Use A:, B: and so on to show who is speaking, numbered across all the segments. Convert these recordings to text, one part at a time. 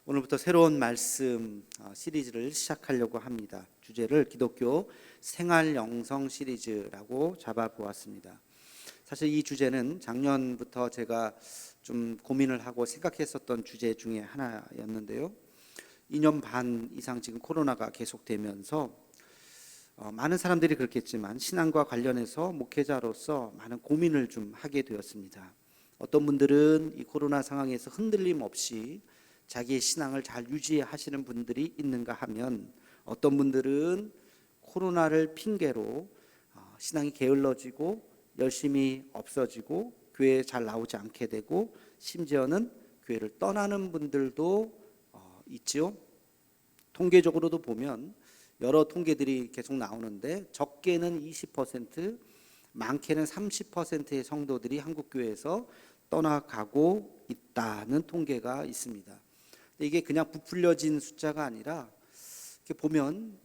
A: 오늘부터 새로운 말씀 시리즈를 시작하려고 합니다. 주제를 기독교 생활 영성 시리즈라고 잡아보았습니다. 사실 이 주제는 작년부터 제가 좀 고민을 하고 생각했었던 주제 중에 하나였는데요. 2년 반 이상 지금 코로나가 계속되면서 많은 사람들이 그렇겠지만 신앙과 관련해서 목회자로서 많은 고민을 좀 하게 되었습니다. 어떤 분들은 이 코로나 상황에서 흔들림 없이 자기의 신앙을 잘 유지하시는 분들이 있는가 하면, 어떤 분들은 코로나를 핑계로 신앙이 게을러지고 열심히 없어지고 교회에 잘 나오지 않게 되고 심지어는 교회를 떠나는 분들도 있죠. 통계적으로도 보면 여러 통계들이 계속 나오는데, 적게는 20%, 많게는 30%의 성도들이 한국교회에서 떠나가고 있다는 통계가 있습니다. 이게 그냥 부풀려진 숫자가 아니라 이렇게 보면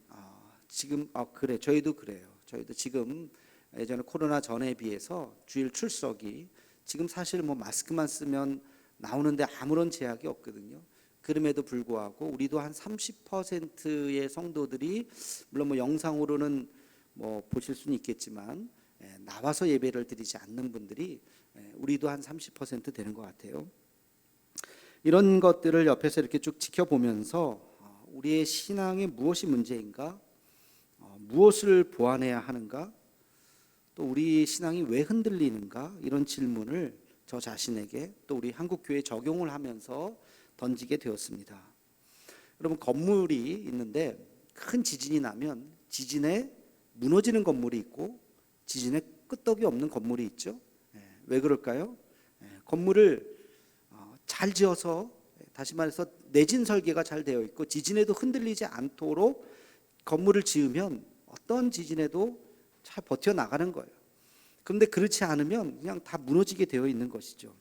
A: 지금 그래, 저희도 그래요. 저희도 지금 예전에 코로나 전에 비해서 주일 출석이 지금 사실 뭐 마스크만 쓰면 나오는데 아무런 제약이 없거든요. 그럼에도 불구하고 우리도 한 30%의 성도들이, 물론 뭐 영상으로는 뭐 보실 수는 있겠지만 나와서 예배를 드리지 않는 분들이 우리도 한 30% 되는 것 같아요. 이런 것들을 옆에서 이렇게 쭉 지켜보면서 우리의 신앙에 무엇이 문제인가, 무엇을 보완해야 하는가, 또 우리 신앙이 왜 흔들리는가, 이런 질문을 저 자신에게 또 우리 한국교회에 적용을 하면서 던지게 되었습니다. 여러분, 건물이 있는데 큰 지진이 나면 지진에 무너지는 건물이 있고 지진에 끄떡이 없는 건물이 있죠. 왜 그럴까요? 건물을 잘 지어서, 다시 말해서 내진 설계가 잘 되어 있고 지진에도 흔들리지 않도록 건물을 지으면 어떤 지진에도 잘 버텨나가는 거예요. 그런데 그렇지 않으면 그냥 다 무너지게 되어 있는 것이죠.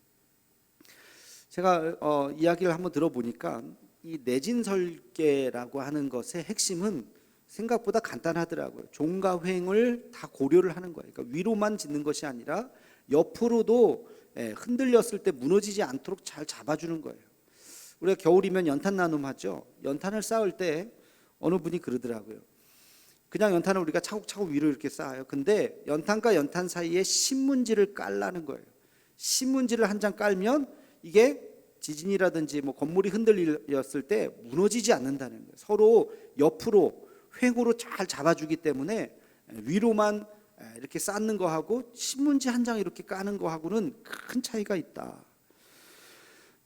A: 제가 이야기를 한번 들어보니까 이 내진 설계라고 하는 것의 핵심은 생각보다 간단하더라고요. 종과 횡을 다 고려를 하는 거예요. 그러니까 위로만 짓는 것이 아니라 옆으로도 흔들렸을 때 무너지지 않도록 잘 잡아주는 거예요. 우리가 겨울이면 연탄 나눔 하죠. 연탄을 쌓을 때 어느 분이 그러더라고요. 그냥 연탄을 우리가 차곡차곡 위로 이렇게 쌓아요. 근데 연탄과 연탄 사이에 신문지를 깔라는 거예요. 신문지를 한 장 깔면 이게 지진이라든지 뭐 건물이 흔들렸을 때 무너지지 않는다는 거예요. 서로 옆으로 횡으로 잘 잡아주기 때문에 위로만 이렇게 쌓는 거하고 신문지 한 장 이렇게 까는 거하고는 큰 차이가 있다.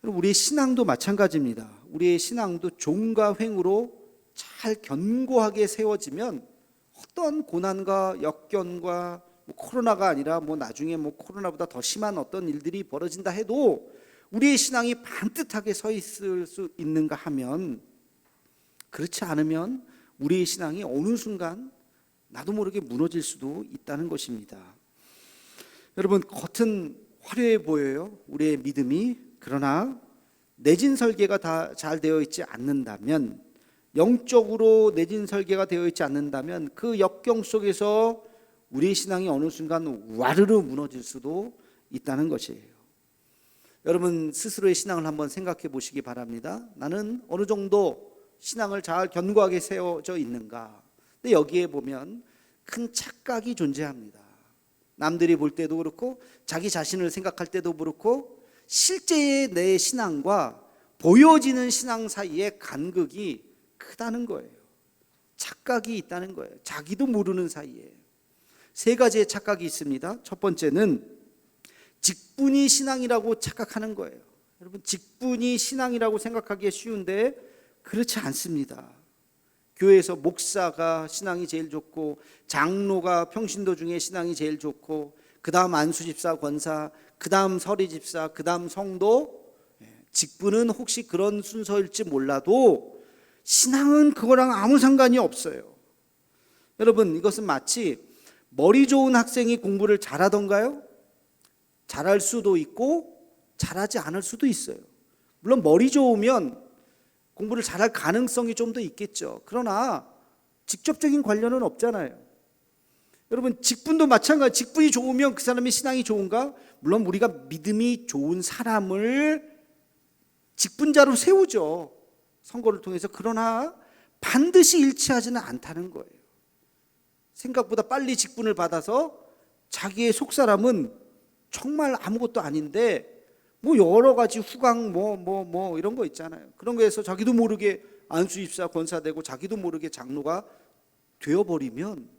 A: 우리의 신앙도 마찬가지입니다. 우리의 신앙도 종과 횡으로 잘 견고하게 세워지면 어떤 고난과 역경과 코로나가 아니라 나중에 코로나보다 더 심한 어떤 일들이 벌어진다 해도 우리의 신앙이 반듯하게 서 있을 수 있는가 하면, 그렇지 않으면 우리의 신앙이 어느 순간 나도 모르게 무너질 수도 있다는 것입니다. 여러분, 겉은 화려해 보여요, 우리의 믿음이. 그러나 내진 설계가 다 잘 되어 있지 않는다면, 영적으로 내진 설계가 되어 있지 않는다면 그 역경 속에서 우리의 신앙이 어느 순간 와르르 무너질 수도 있다는 것이에요. 여러분 스스로의 신앙을 한번 생각해 보시기 바랍니다. 나는 어느 정도 신앙을 잘 견고하게 세워져 있는가? 근데 여기에 보면 큰 착각이 존재합니다. 남들이 볼 때도 그렇고 자기 자신을 생각할 때도 그렇고, 실제의 내 신앙과 보여지는 신앙 사이의 간극이 크다는 거예요. 착각이 있다는 거예요. 자기도 모르는 사이에. 세 가지의 착각이 있습니다. 첫 번째는 직분이 신앙이라고 착각하는 거예요. 여러분, 직분이 신앙이라고 생각하기에 쉬운데 그렇지 않습니다. 교회에서 목사가 신앙이 제일 좋고, 장로가 평신도 중에 신앙이 제일 좋고, 그 다음 안수집사, 권사, 그 다음 서리집사, 그 다음 성도, 직분은 혹시 그런 순서일지 몰라도 신앙은 그거랑 아무 상관이 없어요. 여러분, 이것은 마치 머리 좋은 학생이 공부를 잘하던가요? 잘할 수도 있고 잘하지 않을 수도 있어요. 물론 머리 좋으면 공부를 잘할 가능성이 좀 더 있겠죠. 그러나 직접적인 관련은 없잖아요. 여러분, 직분도 마찬가지. 직분이 좋으면 그 사람의 신앙이 좋은가? 물론 우리가 믿음이 좋은 사람을 직분자로 세우죠. 선거를 통해서. 그러나 반드시 일치하지는 않다는 거예요. 생각보다 빨리 직분을 받아서 자기의 속사람은 정말 아무것도 아닌데 뭐 여러 가지 후광 뭐 이런 거 있잖아요. 그런 거에서 자기도 모르게 안수입사 권사되고 자기도 모르게 장로가 되어버리면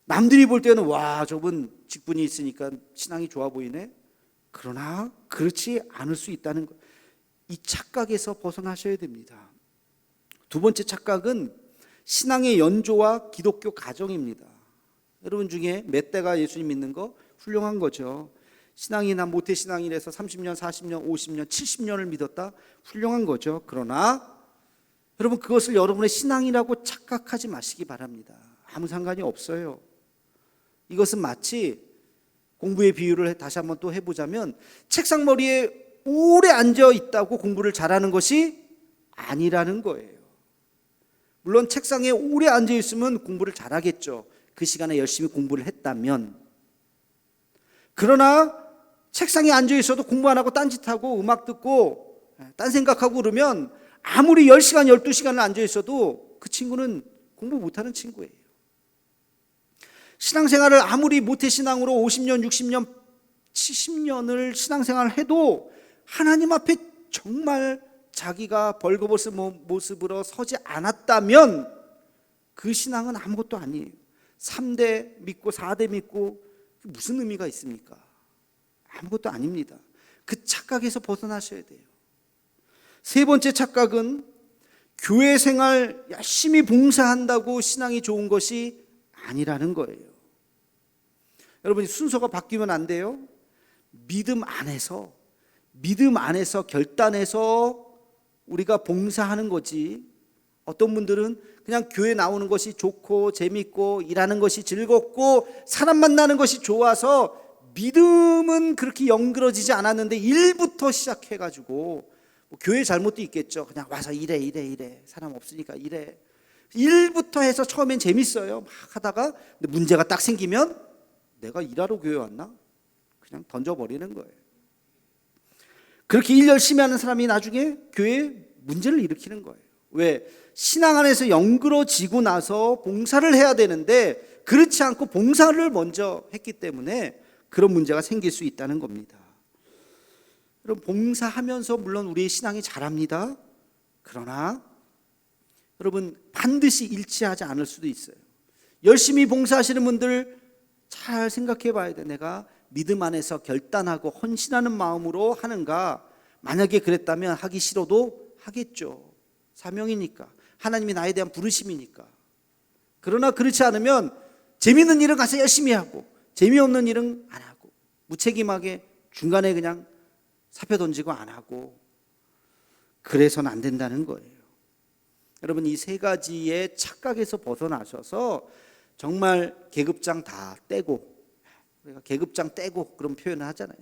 A: 남들이 볼 때는 와, 저분 직분이 있으니까 신앙이 좋아 보이네. 그러나 그렇지 않을 수 있다는 것, 이 착각에서 벗어나셔야 됩니다. 두 번째 착각은 신앙의 연조와 기독교 가정입니다. 여러분 중에 몇 대가 예수님 믿는 거 훌륭한 거죠. 신앙이 난 모태신앙이라서 30년, 40년, 50년, 70년을 믿었다, 훌륭한 거죠. 그러나 여러분, 그것을 여러분의 신앙이라고 착각하지 마시기 바랍니다. 아무 상관이 없어요. 이것은 마치 공부의 비유를 다시 한번 또 해보자면 책상머리에 오래 앉아 있다고 공부를 잘하는 것이 아니라는 거예요. 물론 책상에 오래 앉아 있으면 공부를 잘하겠죠. 그 시간에 열심히 공부를 했다면. 그러나 책상에 앉아 있어도 공부 안 하고 딴짓하고 음악 듣고 딴 생각하고 그러면 아무리 10시간, 12시간을 앉아 있어도 그 친구는 공부 못하는 친구예요. 신앙생활을 아무리 모태신앙으로 50년, 60년, 70년을 신앙생활을 해도 하나님 앞에 정말 자기가 벌거벗은 모습으로 서지 않았다면 그 신앙은 아무것도 아니에요. 3대 믿고 4대 믿고 무슨 의미가 있습니까? 아무것도 아닙니다. 그 착각에서 벗어나셔야 돼요. 세 번째 착각은 교회 생활 열심히 봉사한다고 신앙이 좋은 것이 아니라는 거예요. 여러분, 순서가 바뀌면 안 돼요. 믿음 안에서 결단해서 우리가 봉사하는 거지. 어떤 분들은 그냥 교회 나오는 것이 좋고 재밌고 일하는 것이 즐겁고 사람 만나는 것이 좋아서 믿음은 그렇게 연그러지지 않았는데 일부터 시작해가지고 뭐 교회 잘못도 있겠죠. 그냥 와서 일해 사람 없으니까 일해. 일부터 해서 처음엔 재밌어요. 막 하다가 근데 문제가 딱 생기면 내가 일하러 교회 왔나? 그냥 던져버리는 거예요. 그렇게 일 열심히 하는 사람이 나중에 교회에 문제를 일으키는 거예요. 왜? 신앙 안에서 연그러지고 나서 봉사를 해야 되는데 그렇지 않고 봉사를 먼저 했기 때문에 그런 문제가 생길 수 있다는 겁니다. 여러분, 봉사하면서 물론 우리의 신앙이 자랍니다. 그러나 여러분, 반드시 일치하지 않을 수도 있어요. 열심히 봉사하시는 분들 잘 생각해 봐야 돼. 내가 믿음 안에서 결단하고 헌신하는 마음으로 하는가? 만약에 그랬다면 하기 싫어도 하겠죠. 사명이니까, 하나님이 나에 대한 부르심이니까. 그러나 그렇지 않으면 재미있는 일은 가서 열심히 하고 재미없는 일은 안 하고 무책임하게 중간에 그냥 사표 던지고 안 하고, 그래서는 안 된다는 거예요. 여러분, 이 세 가지의 착각에서 벗어나셔서 정말 계급장 다 떼고, 우리가 계급장 떼고 그런 표현을 하잖아요.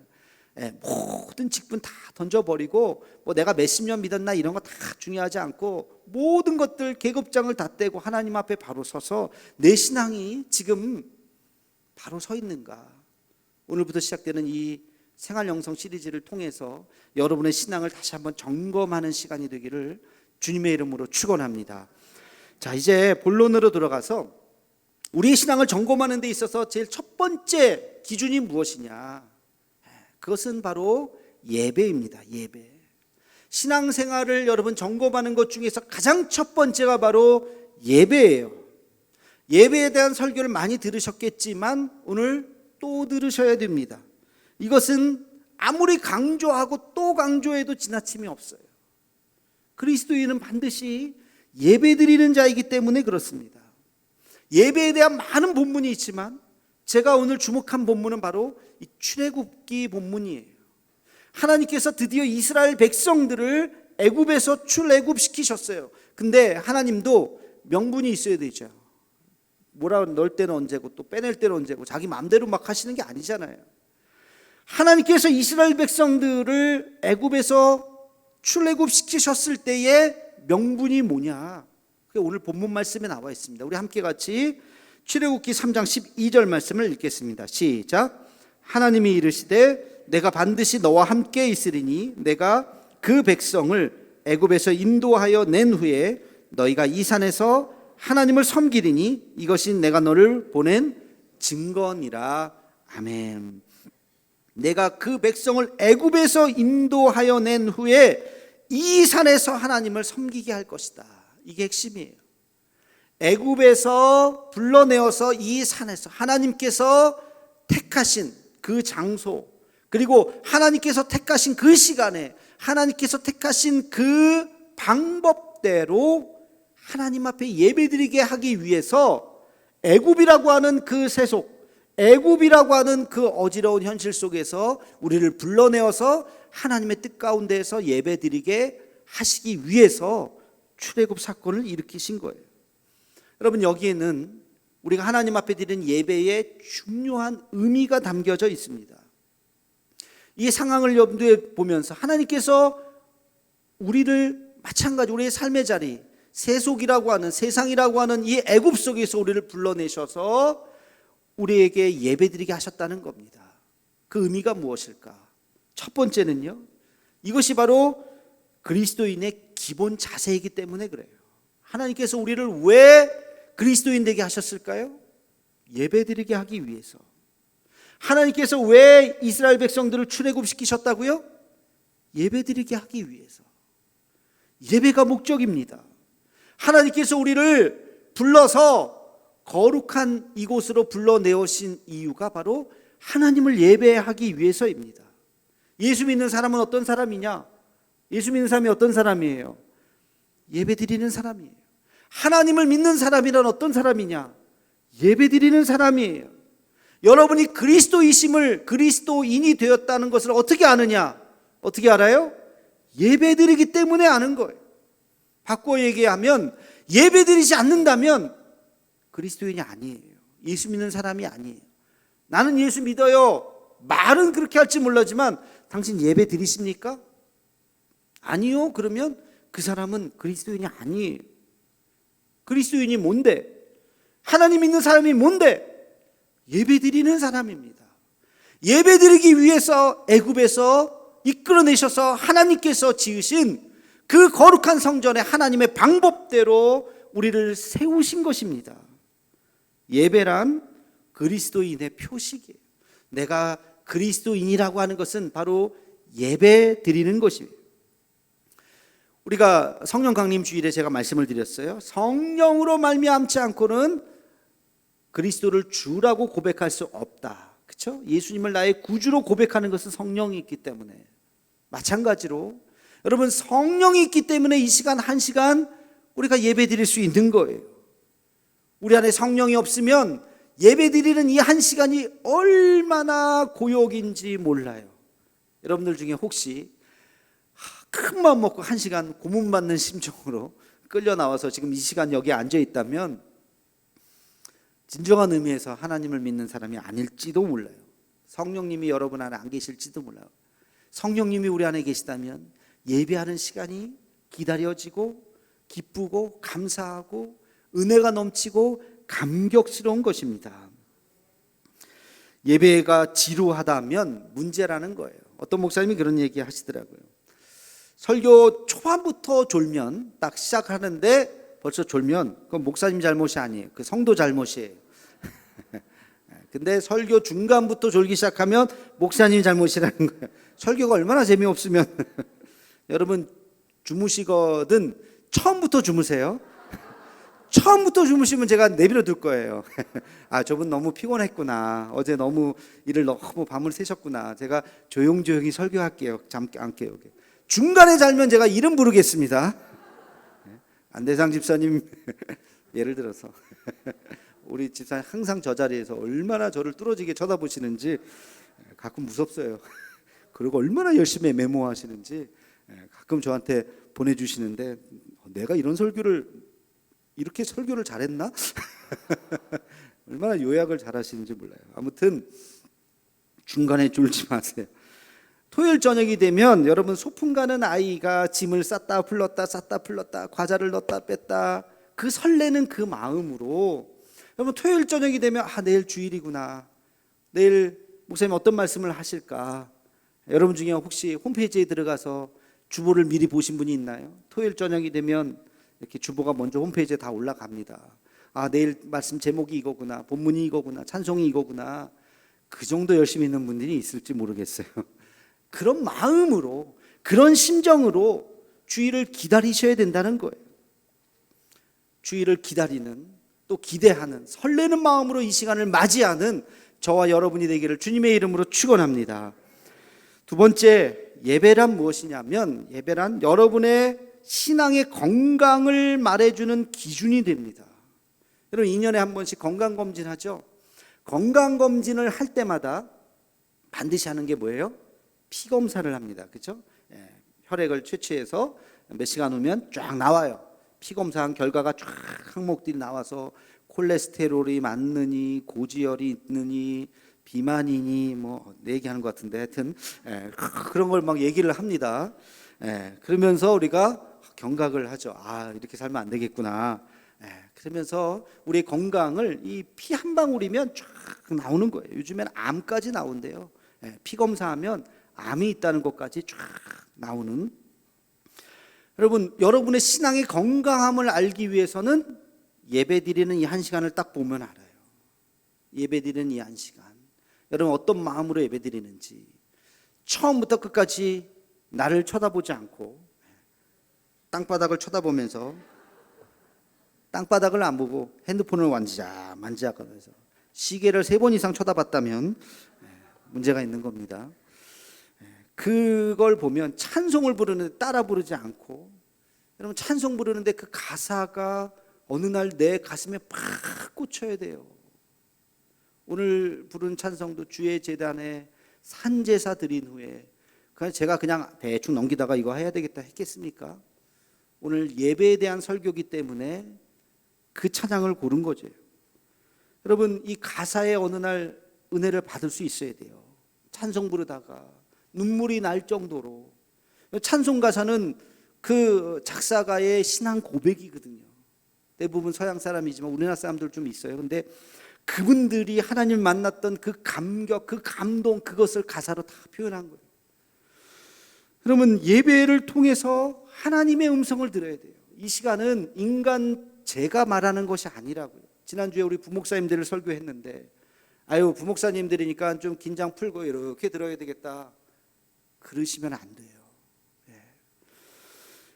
A: 모든 직분 다 던져버리고 뭐 내가 몇십 년 믿었나 이런 거 다 중요하지 않고 모든 것들 계급장을 다 떼고 하나님 앞에 바로 서서 내 신앙이 지금 바로 서 있는가. 오늘부터 시작되는 이 생활영성 시리즈를 통해서 여러분의 신앙을 다시 한번 점검하는 시간이 되기를 주님의 이름으로 축원합니다. 자, 이제 본론으로 들어가서 우리의 신앙을 점검하는 데 있어서 제일 첫 번째 기준이 무엇이냐? 그것은 바로 예배입니다. 예배. 신앙생활을 여러분 점검하는 것 중에서 가장 첫 번째가 바로 예배예요. 예배에 대한 설교를 많이 들으셨겠지만 오늘 또 들으셔야 됩니다. 이것은 아무리 강조하고 또 강조해도 지나침이 없어요. 그리스도인은 반드시 예배드리는 자이기 때문에 그렇습니다. 예배에 대한 많은 본문이 있지만 제가 오늘 주목한 본문은 바로 이 출애굽기 본문이에요. 하나님께서 드디어 이스라엘 백성들을 애굽에서 출애굽시키셨어요. 근데 하나님도 명분이 있어야 되죠. 뭐라 넣을 때는 언제고 또 빼낼 때는 언제고 자기 마음대로 막 하시는 게 아니잖아요. 하나님께서 이스라엘 백성들을 애굽에서 출애굽시키셨을 때의 명분이 뭐냐? 그게 오늘 본문 말씀에 나와 있습니다. 우리 함께 같이 출애굽기 3장 12절 말씀을 읽겠습니다. 시작. 하나님이 이르시되 내가 반드시 너와 함께 있으리니 내가 그 백성을 애굽에서 인도하여 낸 후에 너희가 이 산에서 하나님을 섬기리니 이것이 내가 너를 보낸 증거니라. 아멘. 내가 그 백성을 애굽에서 인도하여 낸 후에 이 산에서 하나님을 섬기게 할 것이다. 이게 핵심이에요. 애굽에서 불러내어서 이 산에서 하나님께서 택하신 그 장소, 그리고 하나님께서 택하신 그 시간에 하나님께서 택하신 그 방법대로 하나님 앞에 예배드리게 하기 위해서 애굽이라고 하는 그 세속, 애굽이라고 하는 그 어지러운 현실 속에서 우리를 불러내어서 하나님의 뜻 가운데에서 예배드리게 하시기 위해서 출애굽 사건을 일으키신 거예요. 여러분, 여기에는 우리가 하나님 앞에 드리는 예배에 중요한 의미가 담겨져 있습니다. 이 상황을 염두에 보면서 하나님께서 우리를 마찬가지 우리의 삶의 자리, 세속이라고 하는, 세상이라고 하는 이 애굽 속에서 우리를 불러내셔서 우리에게 예배드리게 하셨다는 겁니다. 그 의미가 무엇일까? 첫 번째는요, 이것이 바로 그리스도인의 기본 자세이기 때문에 그래요. 하나님께서 우리를 왜 그리스도인 되게 하셨을까요? 예배드리게 하기 위해서. 하나님께서 왜 이스라엘 백성들을 출애굽시키셨다고요? 예배드리게 하기 위해서. 예배가 목적입니다. 하나님께서 우리를 불러서 거룩한 이곳으로 불러내오신 이유가 바로 하나님을 예배하기 위해서입니다. 예수 믿는 사람은 어떤 사람이냐? 예수 믿는 사람이 어떤 사람이에요? 예배드리는 사람이에요. 하나님을 믿는 사람이란 어떤 사람이냐? 예배드리는 사람이에요. 여러분이 그리스도이심을, 그리스도인이 되었다는 것을 어떻게 아느냐? 어떻게 알아요? 예배드리기 때문에 아는 거예요. 바꿔 얘기하면 예배드리지 않는다면 그리스도인이 아니에요. 예수 믿는 사람이 아니에요. 나는 예수 믿어요. 말은 그렇게 할지 몰라지만 당신 예배 드리십니까? 아니요. 그러면 그 사람은 그리스도인이 아니에요. 그리스도인이 뭔데? 하나님 믿는 사람이 뭔데? 예배 드리는 사람입니다. 예배 드리기 위해서 애굽에서 이끌어내셔서 하나님께서 지으신 그 거룩한 성전에 하나님의 방법대로 우리를 세우신 것입니다. 예배란 그리스도인의 표식이에요. 내가 그리스도인이라고 하는 것은 바로 예배 드리는 것입니다. 우리가 성령 강림 주일에 제가 말씀을 드렸어요. 성령으로 말미암지 않고는 그리스도를 주라고 고백할 수 없다. 그렇죠? 예수님을 나의 구주로 고백하는 것은 성령이 있기 때문에. 마찬가지로 여러분, 성령이 있기 때문에 이 시간 한 시간 우리가 예배 드릴 수 있는 거예요. 우리 안에 성령이 없으면 예배 드리는 이 한 시간이 얼마나 고역인지 몰라요. 여러분들 중에 혹시 큰 마음 먹고 한 시간 고문받는 심정으로 끌려 나와서 지금 이 시간 여기 앉아 있다면 진정한 의미에서 하나님을 믿는 사람이 아닐지도 몰라요. 성령님이 여러분 안에 안 계실지도 몰라요. 성령님이 우리 안에 계시다면 예배하는 시간이 기다려지고 기쁘고 감사하고 은혜가 넘치고 감격스러운 것입니다. 예배가 지루하다면 문제라는 거예요. 어떤 목사님이 그런 얘기 하시더라고요. 설교 초반부터 졸면, 딱 시작하는데 벌써 졸면 그건 목사님 잘못이 아니에요. 그 성도 잘못이에요. 근데 설교 중간부터 졸기 시작하면 목사님 잘못이라는 거예요. 설교가 얼마나 재미없으면 여러분 주무시거든 처음부터 주무세요. 처음부터 주무시면 제가 내버려 둘 거예요. 아, 저분 너무 피곤했구나. 어제 너무 일을 너무 밤을 새셨구나. 제가 조용조용히 설교할게요. 잠 안 깨요. 중간에 잘면 제가 이름 부르겠습니다. 안대상 집사님 예를 들어서 우리 집사님 항상 저 자리에서 얼마나 저를 뚫어지게 쳐다보시는지 가끔 무섭어요. 그리고 얼마나 열심히 메모하시는지 가끔 저한테 보내주시는데 내가 이렇게 설교를 잘했나? 얼마나 요약을 잘하시는지 몰라요. 아무튼 중간에 졸지 마세요. 토요일 저녁이 되면 여러분 소풍 가는 아이가 짐을 쌌다 풀렀다 과자를 넣었다 뺐다 그 설레는 그 마음으로 여러분 토요일 저녁이 되면 내일 주일이구나. 내일 목사님 어떤 말씀을 하실까? 여러분 중에 혹시 홈페이지에 들어가서 주보를 미리 보신 분이 있나요? 토요일 저녁이 되면 이렇게 주보가 먼저 홈페이지에 다 올라갑니다. 아, 내일 말씀 제목이 이거구나, 본문이 이거구나, 찬송이 이거구나. 그 정도 열심히 있는 분들이 있을지 모르겠어요. 그런 마음으로, 그런 심정으로 주일을 기다리셔야 된다는 거예요. 주일을 기다리는, 또 기대하는, 설레는 마음으로 이 시간을 맞이하는 저와 여러분이 되기를 주님의 이름으로 축원합니다. 두 번째, 예배란 무엇이냐면, 예배란 여러분의 신앙의 건강을 말해주는 기준이 됩니다. 여러분 2년에 한 번씩 건강검진하죠. 건강검진을 할 때마다 반드시 하는 게 뭐예요? 피검사를 합니다. 그렇죠? 혈액을 채취해서 몇 시간 후면 쫙 나와요. 피검사한 결과가 쫙 항목들이 나와서 콜레스테롤이 많느니, 고지혈이 있느니, 비만이니, 뭐 얘기하는 것 같은데, 하여튼 그런 걸 막 얘기를 합니다. 그러면서 우리가 경각을 하죠. 아, 이렇게 살면 안 되겠구나. 그러면서 우리의 건강을 이 피 한 방울이면 쫙 나오는 거예요. 요즘엔 암까지 나온대요. 피 검사하면 암이 있다는 것까지 쫙 나오는. 여러분, 여러분의 신앙의 건강함을 알기 위해서는 예배드리는 이 한 시간을 딱 보면 알아요. 예배드리는 이 한 시간, 여러분 어떤 마음으로 예배드리는지, 처음부터 끝까지 나를 쳐다보지 않고 땅바닥을 쳐다보면서, 땅바닥을 안 보고 핸드폰을 만지작하면서 시계를 3번 이상 쳐다봤다면 문제가 있는 겁니다. 그걸 보면 찬송을 부르는데 따라 부르지 않고, 여러분 찬송 부르는데 그 가사가 어느 날 내 가슴에 팍 꽂혀야 돼요. 오늘 부른 찬송도 주의 제단에 산제사 드린 후에, 그냥 제가 그냥 대충 넘기다가 이거 해야 되겠다 했겠습니까? 오늘 예배에 대한 설교기 때문에 그 찬양을 고른 거죠. 여러분 이 가사에 어느 날 은혜를 받을 수 있어야 돼요. 찬송 부르다가 눈물이 날 정도로. 찬송 가사는 그 작사가의 신앙 고백이거든요. 대부분 서양 사람이지만 우리나라 사람들 좀 있어요. 근데 그분들이 하나님 만났던 그 감격, 그 감동, 그것을 가사로 다 표현한 거예요. 그러면 예배를 통해서 하나님의 음성을 들어야 돼요. 이 시간은 인간 제가 말하는 것이 아니라고요. 지난주에 우리 부목사님들을 설교했는데, 아유 부목사님들이니까 좀 긴장 풀고 이렇게 들어야 되겠다, 그러시면 안 돼요.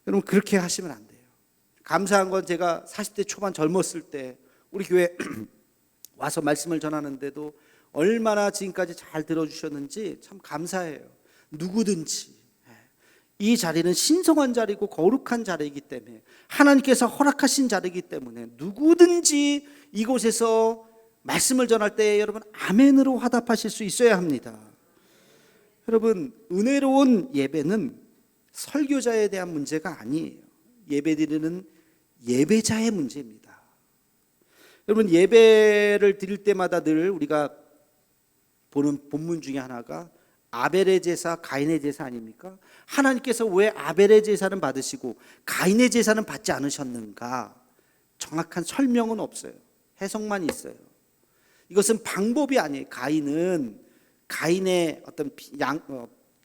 A: 여러분 그렇게 하시면 안 돼요. 감사한 건 제가 40대 초반 젊었을 때 우리 교회 와서 말씀을 전하는데도 얼마나 지금까지 잘 들어주셨는지 참 감사해요. 누구든지 이 자리는 신성한 자리고 거룩한 자리이기 때문에, 하나님께서 허락하신 자리이기 때문에 누구든지 이곳에서 말씀을 전할 때 여러분 아멘으로 화답하실 수 있어야 합니다. 여러분 은혜로운 예배는 설교자에 대한 문제가 아니에요. 예배드리는 예배자의 문제입니다. 여러분 예배를 드릴 때마다 늘 우리가 보는 본문 중에 하나가 아벨의 제사, 가인의 제사 아닙니까? 하나님께서 왜 아벨의 제사는 받으시고 가인의 제사는 받지 않으셨는가? 정확한 설명은 없어요. 해석만 있어요. 이것은 방법이 아니에요. 가인은 가인의 어떤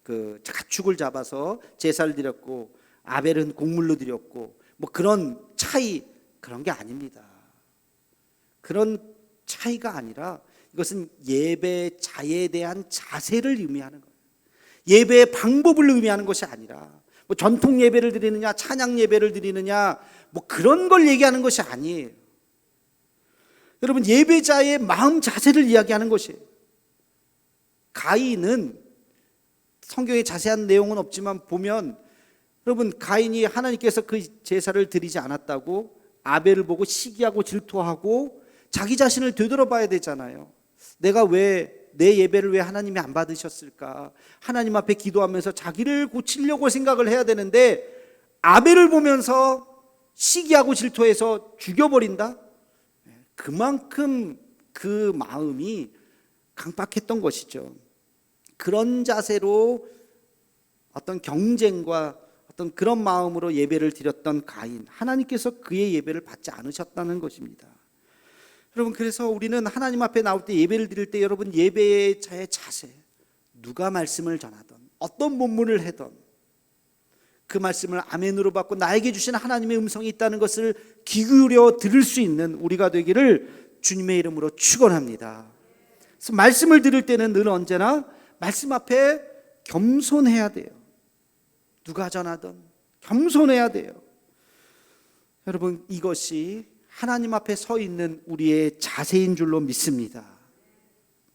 A: 그 가축을 잡아서 제사를 드렸고, 아벨은 곡물로 드렸고, 뭐 그런 차이, 그런 게 아닙니다. 그런 차이가 아니라 이것은 예배자에 대한 자세를 의미하는 거예요. 예배의 방법을 의미하는 것이 아니라 뭐 전통 예배를 드리느냐, 찬양 예배를 드리느냐, 뭐 그런 걸 얘기하는 것이 아니에요. 여러분 예배자의 마음 자세를 이야기하는 것이에요. 가인은 성경에 자세한 내용은 없지만 보면, 여러분 가인이 하나님께서 그 제사를 드리지 않았다고 아벨을 보고 시기하고 질투하고 자기 자신을 되돌아봐야 되잖아요. 내가 왜, 내 예배를 왜 하나님이 안 받으셨을까? 하나님 앞에 기도하면서 자기를 고치려고 생각을 해야 되는데 아벨을 보면서 시기하고 질투해서 죽여버린다? 그만큼 그 마음이 강박했던 것이죠. 그런 자세로 어떤 경쟁과 어떤 그런 마음으로 예배를 드렸던 가인, 하나님께서 그의 예배를 받지 않으셨다는 것입니다. 여러분 그래서 우리는 하나님 앞에 나올 때, 예배를 드릴 때 여러분 예배자의 자세, 누가 말씀을 전하던 어떤 본문을 하던 그 말씀을 아멘으로 받고 나에게 주신 하나님의 음성이 있다는 것을 귀 기울여 들을 수 있는 우리가 되기를 주님의 이름으로 축원합니다. 그래서 말씀을 들을 때는 늘 언제나 말씀 앞에 겸손해야 돼요. 누가 전하든 겸손해야 돼요. 여러분, 이것이 하나님 앞에 서 있는 우리의 자세인 줄로 믿습니다.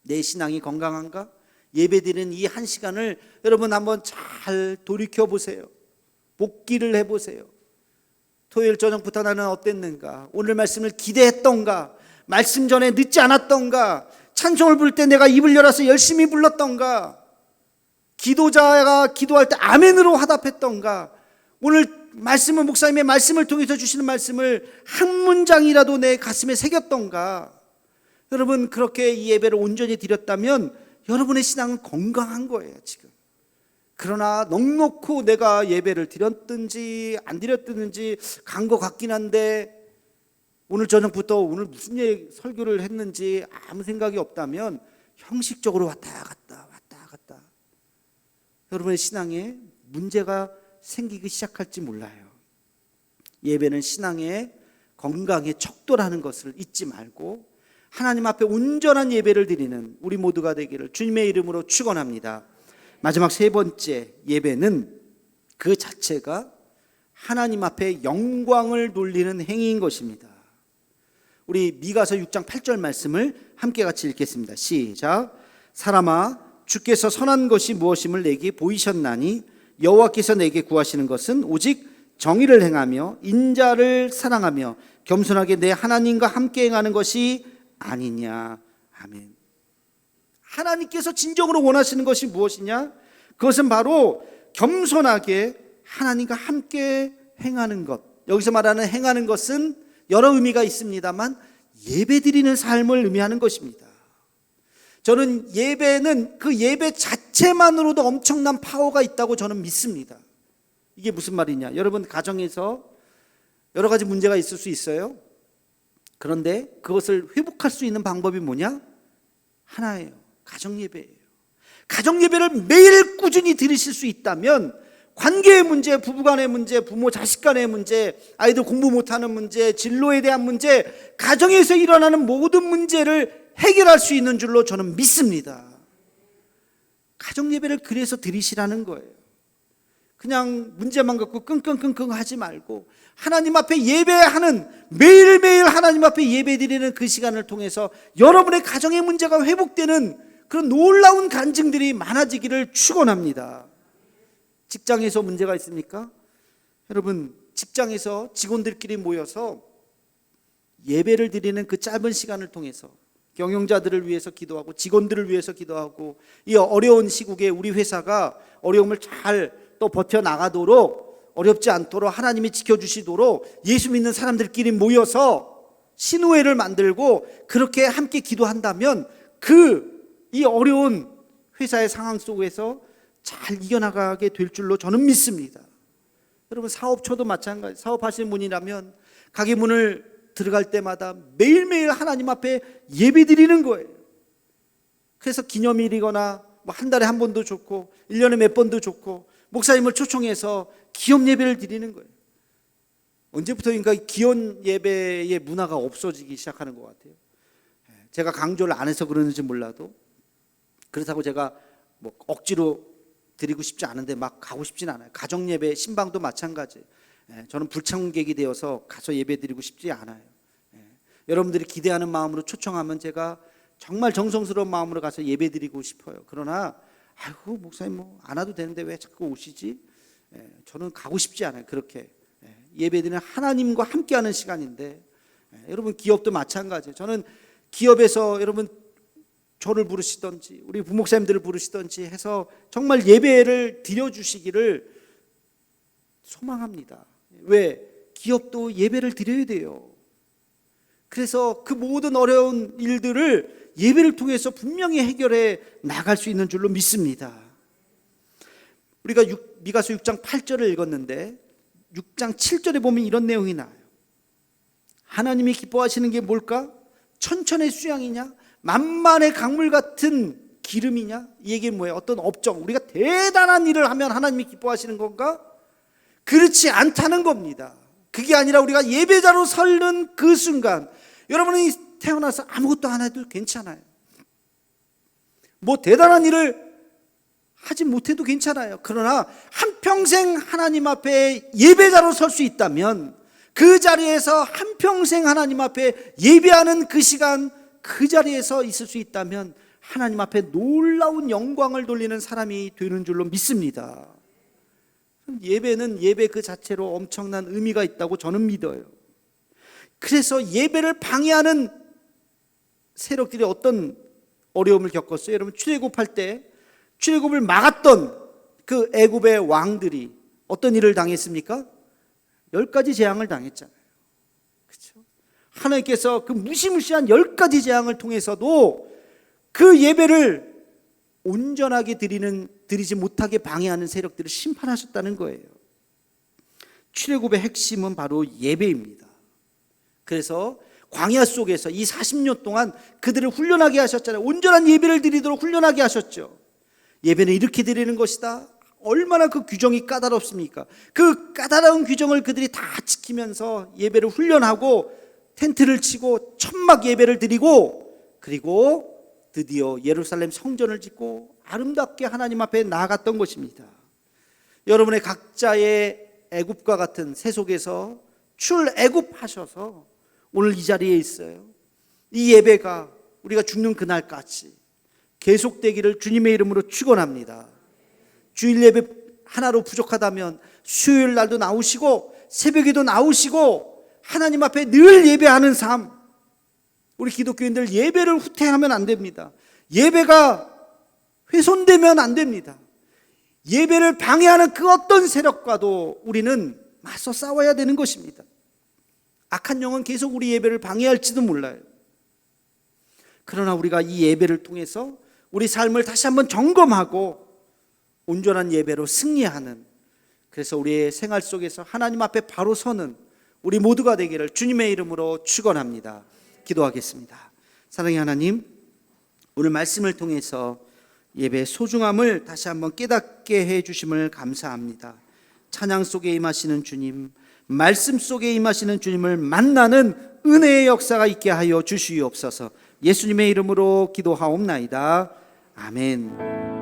A: 내 신앙이 건강한가? 예배드리는 이 한 시간을 여러분 한번 잘 돌이켜 보세요. 복기를 해보세요. 토요일 저녁부터 나는 어땠는가? 오늘 말씀을 기대했던가? 말씀 전에 늦지 않았던가? 찬송을 부를 때 내가 입을 열어서 열심히 불렀던가? 기도자가 기도할 때 아멘으로 화답했던가? 오늘 말씀은 목사님의 말씀을 통해서 주시는 말씀을 한 문장이라도 내 가슴에 새겼던가? 여러분, 그렇게 이 예배를 온전히 드렸다면 여러분의 신앙은 건강한 거예요 지금. 그러나 넉넉히 내가 예배를 드렸든지 안 드렸든지 간 것 같긴 한데 오늘 저녁부터 오늘 무슨 설교를 했는지 아무 생각이 없다면 형식적으로 왔다 갔다 여러분의 신앙에 문제가 생기기 시작할지 몰라요. 예배는 신앙의 건강에 척도라는 것을 잊지 말고 하나님 앞에 온전한 예배를 드리는 우리 모두가 되기를 주님의 이름으로 축원합니다. 마지막 세 번째, 예배는 그 자체가 하나님 앞에 영광을 돌리는 행위인 것입니다. 우리 미가서 6장 8절 말씀을 함께 같이 읽겠습니다. 시작. 사람아, 주께서 선한 것이 무엇임을 내게 보이셨나니 여호와께서 내게 구하시는 것은 오직 정의를 행하며 인자를 사랑하며 겸손하게 내 하나님과 함께 행하는 것이 아니냐. 아멘. 하나님께서 진정으로 원하시는 것이 무엇이냐? 그것은 바로 겸손하게 하나님과 함께 행하는 것. 여기서 말하는 행하는 것은 여러 의미가 있습니다만 예배드리는 삶을 의미하는 것입니다. 저는 예배는 그 예배 자체만으로도 엄청난 파워가 있다고 저는 믿습니다. 이게 무슨 말이냐? 여러분, 가정에서 여러 가지 문제가 있을 수 있어요. 그런데 그것을 회복할 수 있는 방법이 뭐냐? 하나예요. 가정예배예요. 가정예배를 매일 꾸준히 드리실 수 있다면 관계의 문제, 부부간의 문제, 부모 자식 간의 문제, 아이들 공부 못하는 문제, 진로에 대한 문제, 가정에서 일어나는 모든 문제를 해결할 수 있는 줄로 저는 믿습니다. 가정예배를 그래서 드리시라는 거예요. 그냥 문제만 갖고 끙끙끙끙 하지 말고 하나님 앞에 예배하는, 매일매일 하나님 앞에 예배드리는 그 시간을 통해서 여러분의 가정의 문제가 회복되는 그런 놀라운 간증들이 많아지기를 축원합니다. 직장에서 문제가 있습니까? 여러분, 직장에서 직원들끼리 모여서 예배를 드리는 그 짧은 시간을 통해서 경영자들을 위해서 기도하고 직원들을 위해서 기도하고 이 어려운 시국에 우리 회사가 어려움을 잘 또 버텨나가도록, 어렵지 않도록 하나님이 지켜주시도록 예수 믿는 사람들끼리 모여서 신우회를 만들고 그렇게 함께 기도한다면 이 어려운 회사의 상황 속에서 잘 이겨나가게 될 줄로 저는 믿습니다. 여러분, 사업처도 마찬가지. 사업하시는 분이라면 가게 문을 들어갈 때마다 매일매일 하나님 앞에 예배드리는 거예요. 그래서 기념일이거나 한 달에 한 번도 좋고 1년에 몇 번도 좋고 목사님을 초청해서 기업 예배를 드리는 거예요. 언제부터인가 기업 예배의 문화가 없어지기 시작하는 것 같아요. 제가 강조를 안 해서 그러는지 몰라도, 그렇다고 제가 억지로 드리고 싶지 않은데 막 가고 싶진 않아요. 가정 예배, 신방도 마찬가지. 저는 불청객이 되어서 가서 예배 드리고 싶지 않아요. 여러분들이 기대하는 마음으로 초청하면 제가 정말 정성스러운 마음으로 가서 예배 드리고 싶어요. 그러나 아이고, 목사님 안 와도 되는데 왜 자꾸 오시지? 저는 가고 싶지 않아요. 그렇게 예배 드리는 하나님과 함께하는 시간인데, 여러분, 기업도 마찬가지예요. 저는 기업에서 여러분 저를 부르시던지 우리 부목사님들을 부르시던지 해서 정말 예배를 드려주시기를 소망합니다. 왜? 기업도 예배를 드려야 돼요. 그래서 그 모든 어려운 일들을 예배를 통해서 분명히 해결해 나갈 수 있는 줄로 믿습니다. 우리가 미가서 6장 8절을 읽었는데 6장 7절에 보면 이런 내용이 나와요. 하나님이 기뻐하시는 게 뭘까? 천천의 수양이냐? 만만의 강물 같은 기름이냐? 이 얘기는 뭐예요? 어떤 업적, 우리가 대단한 일을 하면 하나님이 기뻐하시는 건가? 그렇지 않다는 겁니다. 그게 아니라 우리가 예배자로 서는 그 순간, 여러분이 태어나서 아무것도 안 해도 괜찮아요. 뭐 대단한 일을 하지 못해도 괜찮아요. 그러나 한평생 하나님 앞에 예배자로 설 수 있다면, 그 자리에서 한평생 하나님 앞에 예배하는 그 시간, 그 자리에서 있을 수 있다면 하나님 앞에 놀라운 영광을 돌리는 사람이 되는 줄로 믿습니다. 예배는 예배 그 자체로 엄청난 의미가 있다고 저는 믿어요. 그래서 예배를 방해하는 세력들이 어떤 어려움을 겪었어요? 여러분, 출애굽할 때 출애굽을 막았던 그 애굽의 왕들이 어떤 일을 당했습니까? 10가지 재앙을 당했잖아요. 그렇죠? 하나님께서 그 무시무시한 10가지 재앙을 통해서도 그 예배를 온전하게 드리지 못하게 방해하는 세력들을 심판하셨다는 거예요. 출애굽의 핵심은 바로 예배입니다. 그래서 광야 속에서 이 40년 동안 그들을 훈련하게 하셨잖아요. 온전한 예배를 드리도록 훈련하게 하셨죠. 예배는 이렇게 드리는 것이다. 얼마나 그 규정이 까다롭습니까? 그 까다로운 규정을 그들이 다 지키면서 예배를 훈련하고 텐트를 치고 천막 예배를 드리고, 그리고 드디어 예루살렘 성전을 짓고 아름답게 하나님 앞에 나아갔던 것입니다. 여러분의 각자의 애굽과 같은 세속에서 출애굽하셔서 오늘 이 자리에 있어요. 이 예배가 우리가 죽는 그날까지 계속되기를 주님의 이름으로 축원합니다. 주일 예배 하나로 부족하다면 수요일 날도 나오시고 새벽에도 나오시고 하나님 앞에 늘 예배하는 삶, 우리 기독교인들 예배를 후퇴하면 안 됩니다. 예배가 훼손되면 안 됩니다. 예배를 방해하는 그 어떤 세력과도 우리는 맞서 싸워야 되는 것입니다. 악한 영은 계속 우리 예배를 방해할지도 몰라요. 그러나 우리가 이 예배를 통해서 우리 삶을 다시 한번 점검하고 온전한 예배로 승리하는, 그래서 우리의 생활 속에서 하나님 앞에 바로 서는 우리 모두가 되기를 주님의 이름으로 축원합니다. 기도하겠습니다. 사랑의 하나님, 오늘 말씀을 통해서 예배의 소중함을 다시 한번 깨닫게 해주심을 감사합니다. 찬양 속에 임하시는 주님, 말씀 속에 임하시는 주님을 만나는 은혜의 역사가 있게 하여 주시옵소서. 예수님의 이름으로 기도하옵나이다. 아멘.